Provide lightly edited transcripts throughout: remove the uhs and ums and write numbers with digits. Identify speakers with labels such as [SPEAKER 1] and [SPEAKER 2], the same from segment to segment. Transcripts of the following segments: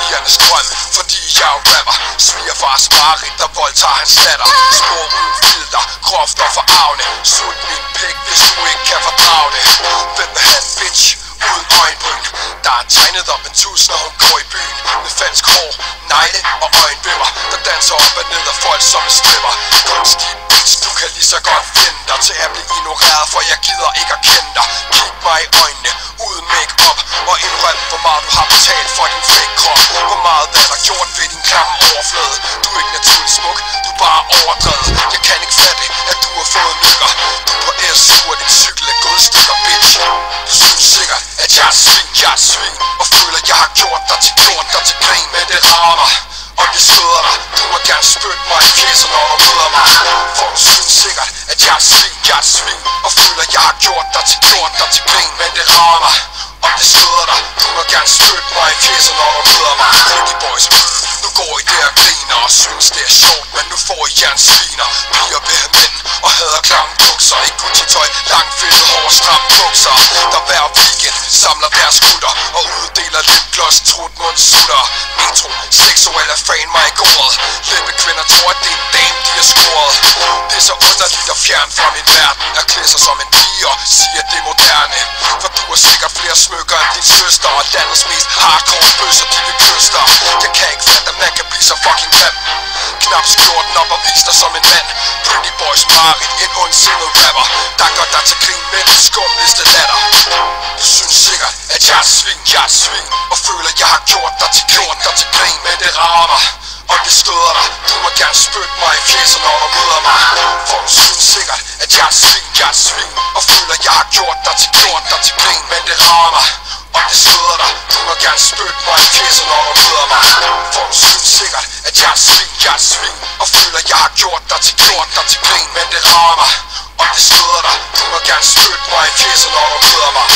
[SPEAKER 1] pigernes drøm, fordi jeg er rapper. Svigerfars mareridt, der voldtager hans datter. Spor uden filter, groft og forarvende. Sut min pik, hvis du ikke kan fordrage det. Hvem vil have en bitch uden øjenbryn? Der er tegnet op en tus, når hun går i byen. Med falsk hår, negle og øjenvipper, der danser op og ned af folk som en stripper. Kunstige bitch, du kan lige så godt finde dig til at blive ignoreret, for jeg gider ikke at kende dig. Kig mig i øjnene, uden make-up, og indrøm, hvor meget du har betalt for din fake krop. Hvor meget er der gjort ved din klamme overflade? Du er ikke naturligt smuk, du er bare overdrevet. Jeg kan ikke fatte, at du har fået nykker. Du er på SU, og din cykel er gået stykker, bitch. Du synes sikkert, at jeg er svin, og føler, jeg har gjort dig til grin. Men det rammer, og det støder dig. Du må gerne spytte mig i fjeset, når du møder mig. For du synes sikkert, at jeg er svin, og føler, jeg har gjort dig til grin. Men det rammer, og det støder dig. Du må gerne spytte mig i fjeset, når du møder mig. Pretty boys, nu går I der og griner og synes det er sjovt, men nu får I jernsviner. Piger vil have mænd og hader klamme bukser. Ikke Gucci-tøj, langt fedtet hår, stramme bukser. Der hver weekend samler deres gutter og uddeler lipgloss, trut, mundsutter. Metro, seksuel er fan mig i gårdet. Lette kvinder tror, at det er en dame, de har scoret. Det er så underligt og fjern fra min verden. Jeg klæder sig som en pige og siger, det er moderne. For du har sikkert flere smykker end din søster, og landets mest hardcore bøsser, de vil kysse dig. Jeg kan ikke fatte, at man kan blive så fucking grim. Knap skjorten op og vis dig som en mand. Pretty boys mareridt, en ondsindet rapper, der gør dig til grin med den skumliste latter. Du synes sikkert, at jeg er svin, og føler, jeg har gjort dig til grin. Men det rammer, og det støder dig. Du må gerne spytte mig i fjeset, når du møder mig. For du synes sikkert, at jeg er svin, og føler, jeg har gjort dig til grin. Men det rammer, og det støder dig. Du må gerne spytte mig i fjeset, når du møder mig. For du synes sikkert, at jeg er svin, og føler, jeg har gjort dig til grin. Men det rammer, og det støder dig. Du må gerne spytte mig i fjeset, når du møder mig.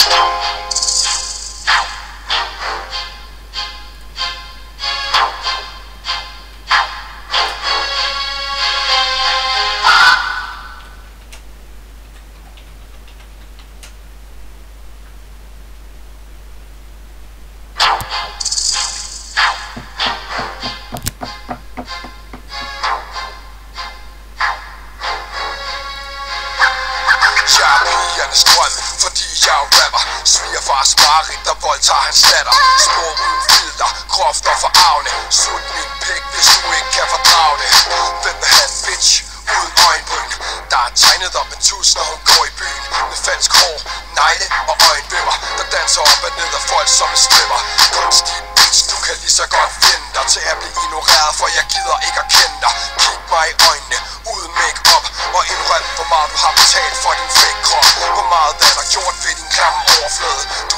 [SPEAKER 1] Jeg er pigernes drøm, fordi jeg er rapper. Svigerfars mareridt, der voldtager hans datter. Spor uden filter, groft og forarvende. Sut min pik, hvis du ikke kan fordrage det. Hvem vil have en bitch uden øjenbryn? Der er tegnet op en tus, når hun går i byen. Med falsk hår, negle og øjenvipper, der danser op og ned af folk som en stripper. Kunstige bitch, du kan lige så godt finde dig til at blive ignoreret, for jeg gider ikke at kende dig. Kig mig i øjnene, uden make-up, og indrøm, hvor meget du har betalt for din fake krop. Hvor meget er der gjort ved din klamme overflade? Du